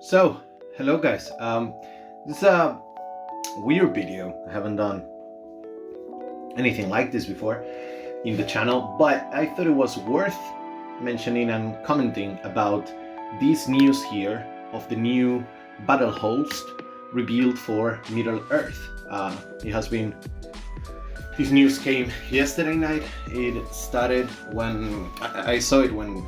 So, hello guys. This is a weird video. I haven't done anything like this before in the channel, but I thought it was worth mentioning and commenting about this news here of the new Battlehost revealed for Middle Earth. This news came yesterday night. It started when I saw it when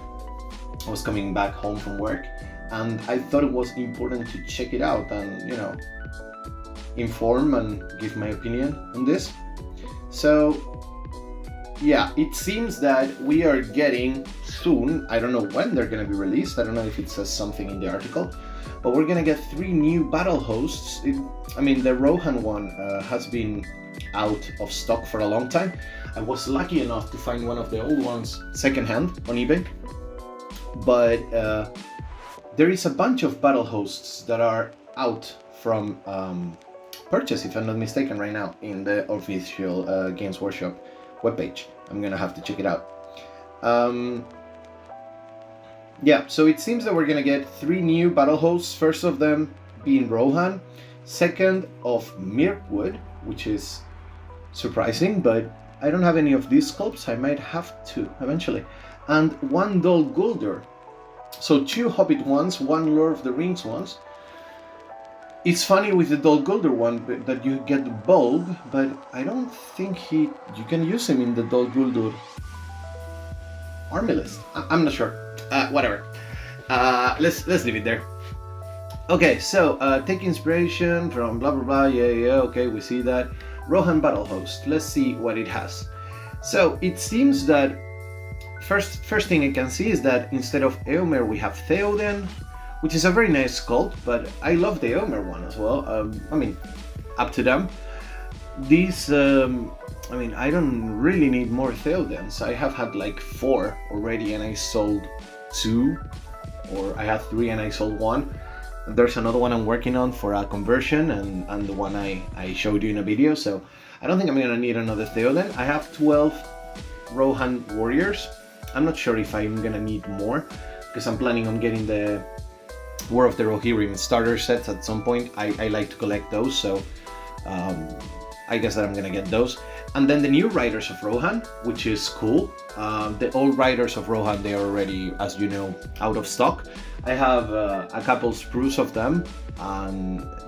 I was coming back home from work, and I thought it was important to check it out and, inform and give my opinion on this. So yeah, it seems that we are getting soon, I don't know when they're gonna be released, I don't know if it says something in the article, but we're gonna get 3 new battle hosts. The Rohan one has been out of stock for a long time. I was lucky enough to find one of the old ones secondhand on eBay, but there is a bunch of battle hosts that are out from purchase, if I'm not mistaken, right now in the official Games Workshop webpage. I'm gonna have to check it out. So it seems that we're gonna get 3 new battle hosts. First of them being Rohan, second of Mirkwood, which is surprising, but I don't have any of these sculpts. I might have to eventually. And 1 Dol Guldur. So 2 Hobbit ones, 1 Lord of the Rings ones. It's funny with the Dol Guldur one that you get the bulb, but I don't think you can use him in the Dol Guldur army list. I'm not sure. Whatever. Let's leave it there. Okay, so take inspiration from blah blah blah. Yeah. Okay, we see that. Rohan battle host. Let's see what it has. So it seems that first thing I can see is that instead of Eomer we have Theoden, which is a very nice sculpt, but I love the Eomer one as well. Up to them. These, I don't really need more Theodens. I have had like 4 already and I sold 2, or I had 3 and I sold 1. There's another one I'm working on for a conversion, and the one I showed you in a video, so I don't think I'm gonna need another Theoden. I have 12 Rohan warriors. I'm not sure if I'm gonna need more, because I'm planning on getting the War of the Rohirrim starter sets at some point. I like to collect those, so I guess that I'm gonna get those. And then the new Riders of Rohan, which is cool. The old Riders of Rohan, they are already, as you know, out of stock. I have a couple sprues of them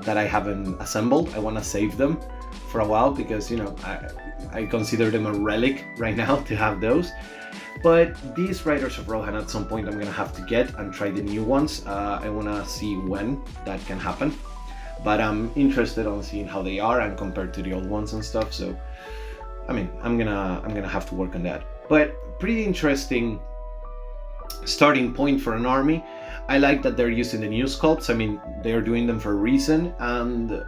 that I haven't assembled. I want to save them for a while because, I consider them a relic right now to have those. But these Riders of Rohan, at some point, I'm gonna have to get and try the new ones. I wanna see when that can happen. But I'm interested on seeing how they are and compared to the old ones and stuff. So, I'm gonna have to work on that. But pretty interesting starting point for an army. I like that they're using the new sculpts. They're doing them for a reason, and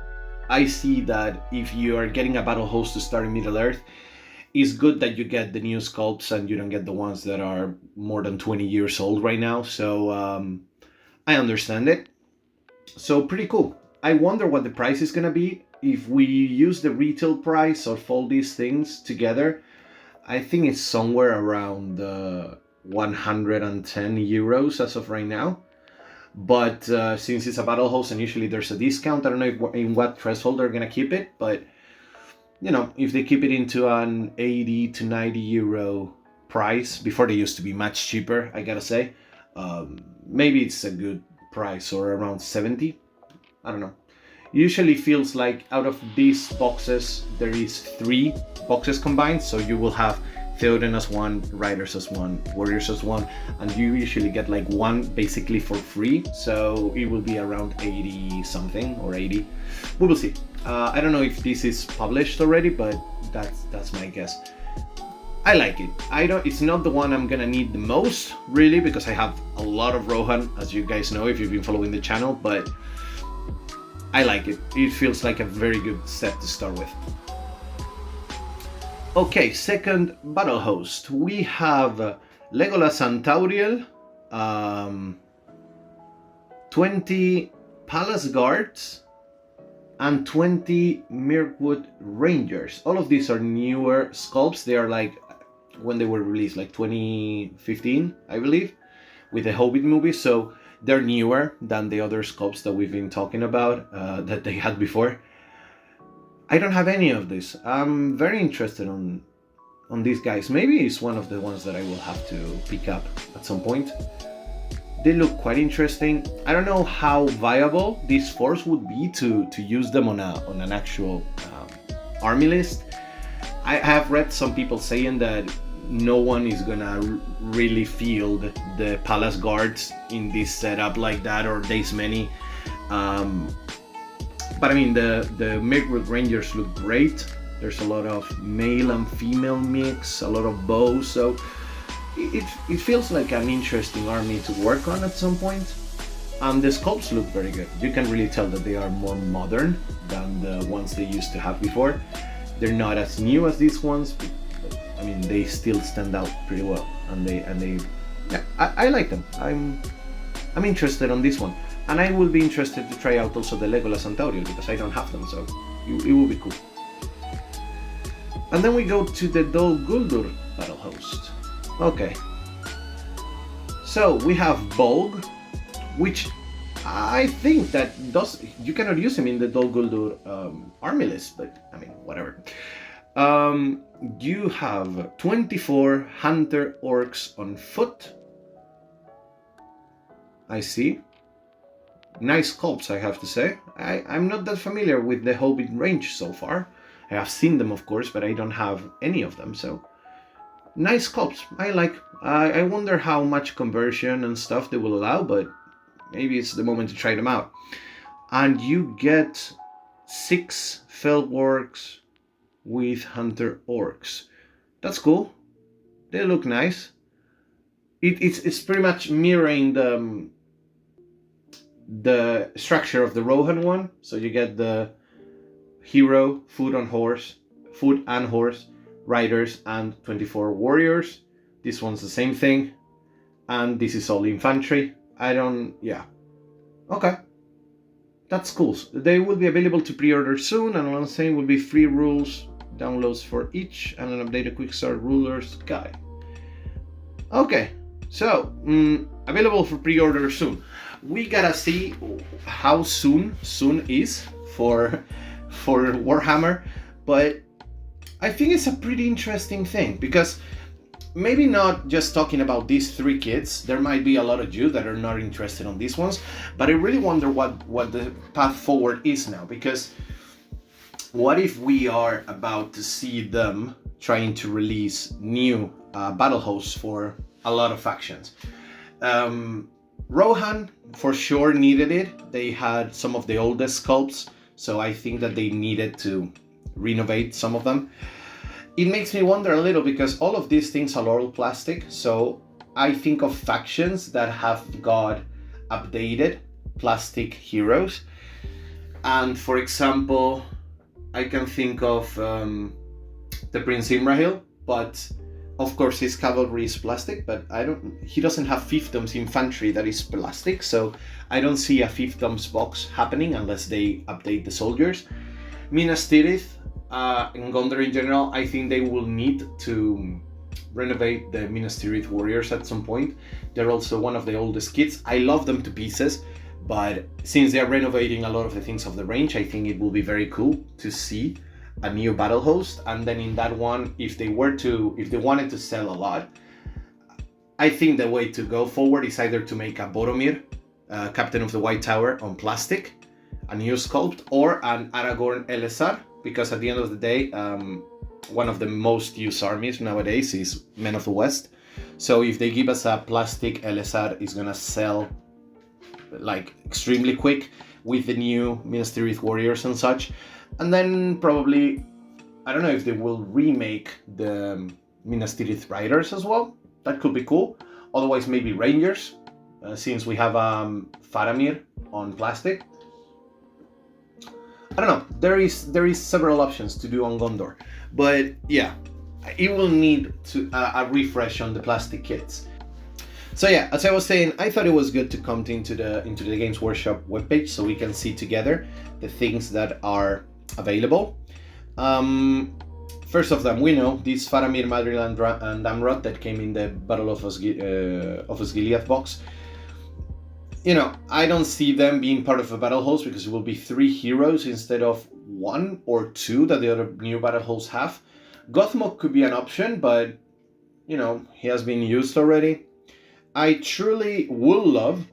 I see that if you are getting a battle host to start in Middle Earth, it's good that you get the new sculpts and you don't get the ones that are more than 20 years old right now. So I understand it. So pretty cool. I wonder what the price is gonna be. If we use the retail price of all these things together, I think it's somewhere around 110 euros as of right now. But since it's a battle host and usually there's a discount, I don't know in what threshold they're gonna keep it, but if they keep it into an 80 to 90 euro price, before they used to be much cheaper, I gotta say, maybe it's a good price, or around 70. I don't know. Usually feels like out of these boxes, there is 3 boxes combined, so you will have Theoden as 1, Riders as 1, Warriors as 1, and you usually get like 1 basically for free, so it will be around 80 something or 80. We will see. I don't know if this is published already, but that's my guess. I like it. It's not the one I'm gonna need the most, really, because I have a lot of Rohan, as you guys know if you've been following the channel, but I like it. It feels like a very good step to start with. Okay, second battle host. We have Legolas and Tauriel, 20 Palace Guards, and 20 Mirkwood Rangers. All of these are newer sculpts. They are like when they were released, like 2015, I believe, with the Hobbit movie. So They're newer than the other sculpts that we've been talking about, that they had before. I don't have any of this. I'm very interested on these guys. Maybe it's one of the ones that I will have to pick up at some point. They look quite interesting. I don't know how viable this force would be to use them on an actual army list. I have read some people saying that no one is gonna really field the palace guards in this setup like that, or this many. But I mean, the Mirkwood Rangers look great. There's a lot of male and female mix, a lot of bows, so it feels like an interesting army to work on at some point. And the sculpts look very good. You can really tell that they are more modern than the ones they used to have before. They're not as new as these ones, but I mean, they still stand out pretty well. And they yeah, I like them. I'm interested on this one. And I will be interested to try out also the Legolas and Tauriel, because I don't have them, so it will be cool. And then we go to the Dol Guldur Battlehost. Okay. So we have Bolg, which I think that you cannot use him in the Dol Guldur army list, but I mean, whatever. You have 24 hunter orcs on foot. I see. Nice sculpts, I have to say. I'm not that familiar with the Hobbit range so far. I have seen them, of course, but I don't have any of them, so nice sculpts. I like. I wonder how much conversion and stuff they will allow, but maybe it's the moment to try them out. And you get 6 fell orcs with hunter orcs. That's cool. They look nice. It's pretty much mirroring the structure of the Rohan one. So you get the hero, foot and horse, riders, and 24 warriors. This one's the same thing, and this is all infantry. Yeah. Okay. That's cool. They will be available to pre-order soon, and one thing will be free rules downloads for each, and an updated quick start rulers guide. Okay, so available for pre-order soon. We gotta see how soon is for Warhammer, but I think it's a pretty interesting thing, because maybe not just talking about these 3 kits. There might be a lot of you that are not interested on these ones, but I really wonder what the path forward is now, because what if we are about to see them trying to release new battle hosts for a lot of factions? Rohan for sure needed it. They had some of the oldest sculpts, so I think that they needed to renovate some of them. It makes me wonder a little, because all of these things are all plastic, so I think of factions that have got updated plastic heroes. And for example, I can think of the Prince Imrahil, but of course his cavalry is plastic, but he doesn't have fiefdoms infantry that is plastic, so I don't see a fiefdoms box happening unless they update the soldiers. Minas Tirith and Gondor in general, I think they will need to renovate the Minas Tirith warriors at some point. They're also one of the oldest kits. I love them to pieces, but since they're renovating a lot of the things of the range, I think it will be very cool to see a new battle host. And then in that one, if they wanted to sell a lot, I think the way to go forward is either to make a Boromir, Captain of the White Tower, on plastic, a new sculpt, or an Aragorn LSR, because at the end of the day, one of the most used armies nowadays is Men of the West. So if they give us a plastic LSR, it's gonna sell like extremely quick with the new Minas Tirith warriors and such. And then probably, I don't know if they will remake the Minas Tirith riders as well. That could be cool. Otherwise, maybe Rangers, since we have Faramir on plastic. I don't know. There is several options to do on Gondor, but yeah, it will need a refresh on the plastic kits. So yeah, as I was saying, I thought it was good to come into the Games Workshop webpage so we can see together the things that are available. First of them, we know this Faramir, Madril, and Amrod that came in the Battle of Osgiliath box. I don't see them being part of a battle host because it will be 3 heroes instead of 1 or 2 that the other new battle hosts have. Gothmog could be an option, but he has been used already. I truly would love,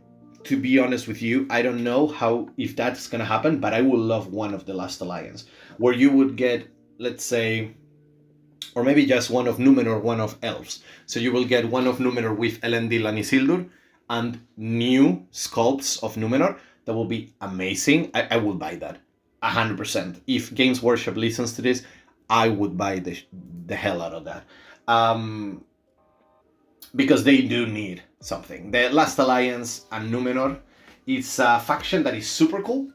to be honest with you, I don't know if that's gonna happen, but I would love one of the Last Alliance, where you would get, let's say, or maybe just one of Numenor, one of Elves. So you will get one of Numenor with Elendil and Isildur, and new sculpts of Numenor. That will be amazing. I will buy that 100%. If Games Workshop listens to this, I would buy the hell out of that. Because they do need something. The Last Alliance and Numenor, it's a faction that is super cool,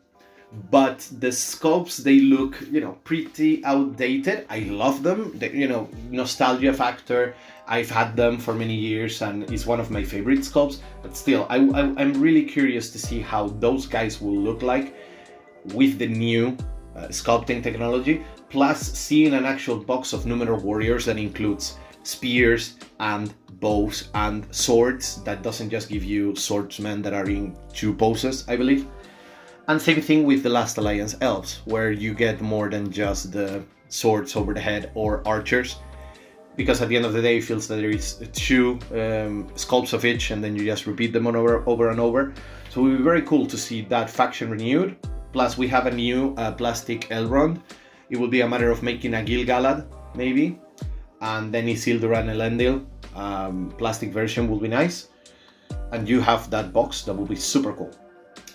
but the sculpts, they look, pretty outdated. I love them. Nostalgia factor. I've had them for many years and it's one of my favorite sculpts, but still, I'm really curious to see how those guys will look like with the new sculpting technology, plus seeing an actual box of Numenor warriors that includes spears and bows and swords, that doesn't just give you swordsmen that are in 2 poses, I believe. And same thing with the Last Alliance elves, where you get more than just the swords over the head or archers, because at the end of the day it feels that there is 2 sculpts of each and then you just repeat them over and over. So it will be very cool to see that faction renewed. Plus we have a new plastic Elrond. It will be a matter of making a Gil-galad maybe, and then Isildur and Elendil. Plastic version will be nice, and you have that box. That will be super cool.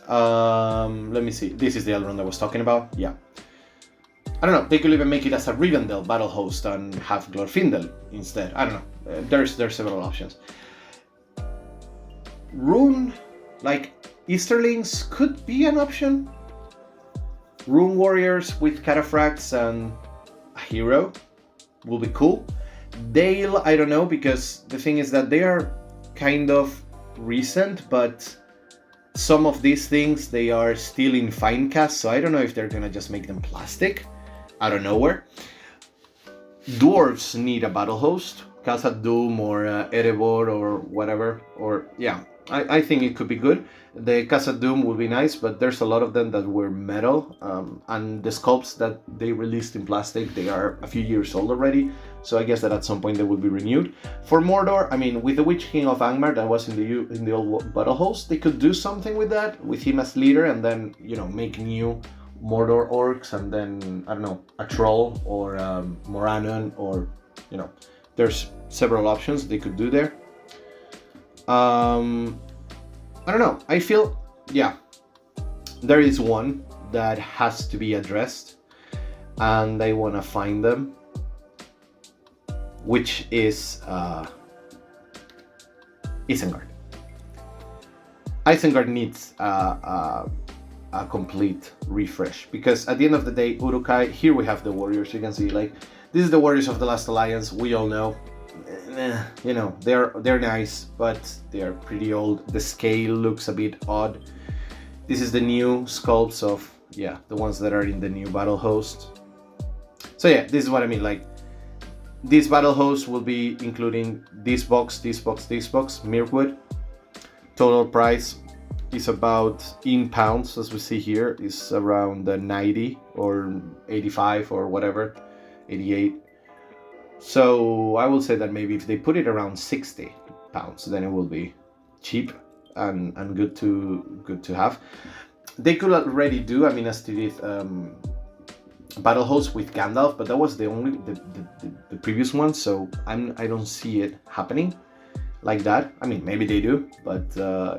Let me see. This is the Elrond I was talking about. Yeah. I don't know. They could even make it as a Rivendell battle host and have Glorfindel instead. I don't know. There's several options. Rune, like Easterlings, could be an option. Rune warriors with cataphracts and a hero will be cool. Dale, I don't know, because the thing is that they are kind of recent, but some of these things, they are still in fine cast, so I don't know if they're gonna just make them plastic out of nowhere. Dwarves need a battle host, Khazad Dûm or Erebor or whatever, or yeah, I think it could be good. The Khazad Dûm will be nice, but there's a lot of them that were metal, and the sculpts that they released in plastic, they are a few years old already, so I guess that at some point they will be renewed. For Mordor, I mean, with the Witch King of Angmar that was in the old battle host, they could do something with that, with him as leader, and then, make new Mordor orcs, and then, I don't know, a troll or Morannon, or, there's several options they could do there. I don't know, I feel, yeah, there is one that has to be addressed, and I want to find them, which is Isengard. Isengard needs a complete refresh, because at the end of the day, Uruk-hai, here we have the warriors. You can see, like, this is the warriors of the Last Alliance. We all know, they're nice, but they're pretty old. The scale looks a bit odd. This is the new sculpts of, the ones that are in the new battle host. So yeah, this is what I mean, like, this battle host will be including this box, Mirkwood. Total price is about, in pounds, as we see here, is around 90 or 85 or whatever, 88. So I will say that maybe if they put it around 60 pounds, then it will be cheap and good to have. They could already do, I mean, as they did battle host with Gandalf, but that was the previous one, so I don't see it happening like that. I mean, maybe they do, but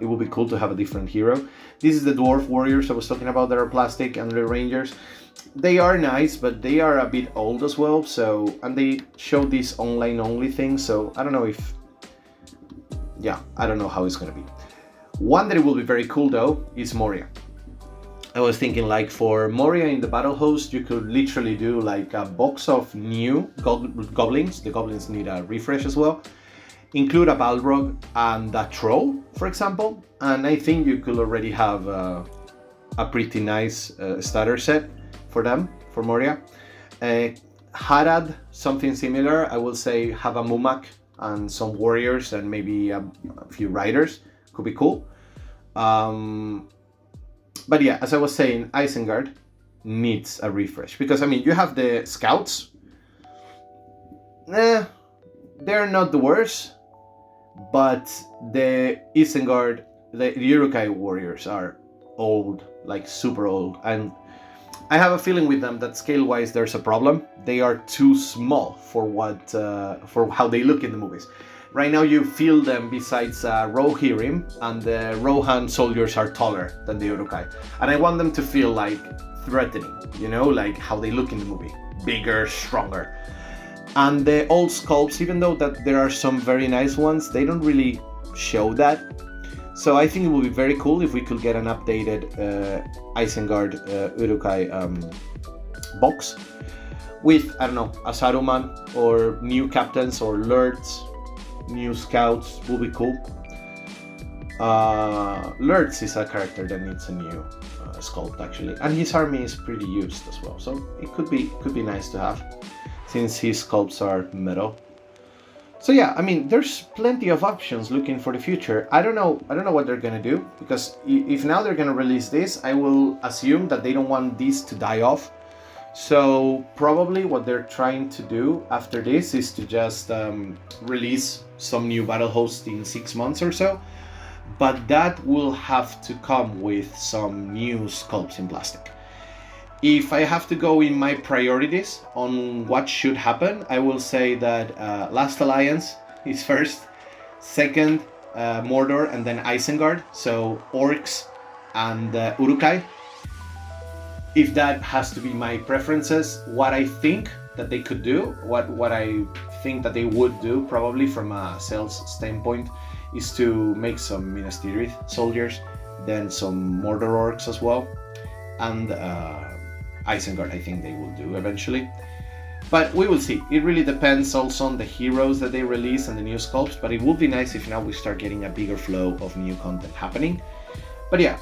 it would be cool to have a different hero. This is the dwarf warriors I was talking about that are plastic, and the rangers. They are nice, but they are a bit old as well, so, and they show this online only thing, so I don't know if, I don't know how it's gonna be. One that will be very cool though is Moria. I was thinking, like, for Moria in the battle host, you could literally do like a box of new goblins. The goblins need a refresh as well. Include a Balrog and a troll, for example, and I think you could already have a pretty nice starter set for them, for Moria. Harad, something similar. I will say have a Mumak and some warriors and maybe a few riders. Could be cool. But yeah, as I was saying, Isengard needs a refresh, because I mean, you have the scouts. They're not the worst, but the Isengard, the Uruk-hai warriors are old, like super old, and I have a feeling with them that scale-wise there's a problem. They are too small for how they look in the movies. Right now you feel them besides Rohirrim, and the Rohan soldiers are taller than the Uruk-hai. And I want them to feel like threatening, you know, like how they look in the movie. Bigger, stronger. And the old sculpts, even though that there are some very nice ones, they don't really show that. So I think it would be very cool if we could get an updated Isengard Uruk-hai box with, I don't know, a Saruman or new captains or lords, new scouts would be cool. Lurtz is a character that needs a new sculpt actually, and his army is pretty used as well, so it could be nice to have, since his sculpts are metal. So yeah, I mean, there's plenty of options looking for the future. I don't know what they're gonna do, because if now they're gonna release this, I will assume that they don't want this to die off. So probably what they're trying to do after this is to just release some new Battlehosts in 6 months or so, but that will have to come with some new sculpts in plastic. If I have to go in my priorities on what should happen, I will say that Last Alliance is first, second Mordor, and then Isengard, so orcs and Uruk-hai. If that has to be my preferences, what I think that they could do, what I think that they would do, probably from a sales standpoint, is to make some Minas Tirith soldiers, then some Mordor orcs as well, and Isengard I think they will do eventually. But we will see. It really depends also on the heroes that they release and the new sculpts, but it would be nice if now we start getting a bigger flow of new content happening. But yeah,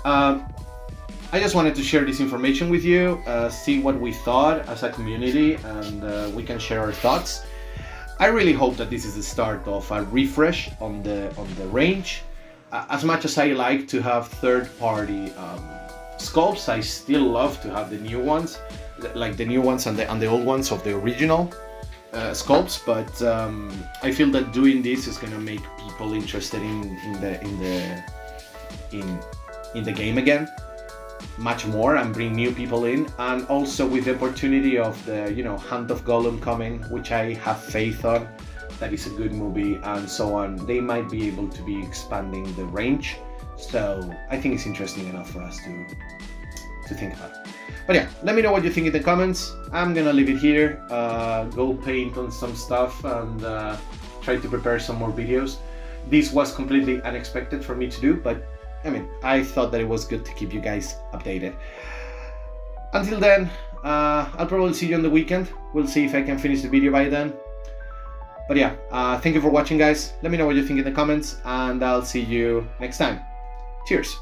I just wanted to share this information with you, see what we thought as a community, and we can share our thoughts. I really hope that this is the start of a refresh on the range. As much as I like to have third-party sculpts, I still love to have the new ones, like the new ones and the old ones of the original sculpts. But I feel that doing this is gonna make people interested in the game again, much more, and bring new people in. And also with the opportunity of the Hunt of Gollum coming, which I have faith on, that is a good movie, and so on, they might be able to be expanding the range. So I think it's interesting enough for us to think about. But yeah, let me know what you think in the comments. I'm gonna leave it here, go paint on some stuff, and try to prepare some more videos. This was completely unexpected for me to do, but I mean, I thought that it was good to keep you guys updated. Until then, I'll probably see you on the weekend. We'll see if I can finish the video by then. But yeah, thank you for watching, guys. Let me know what you think in the comments, and I'll see you next time. Cheers!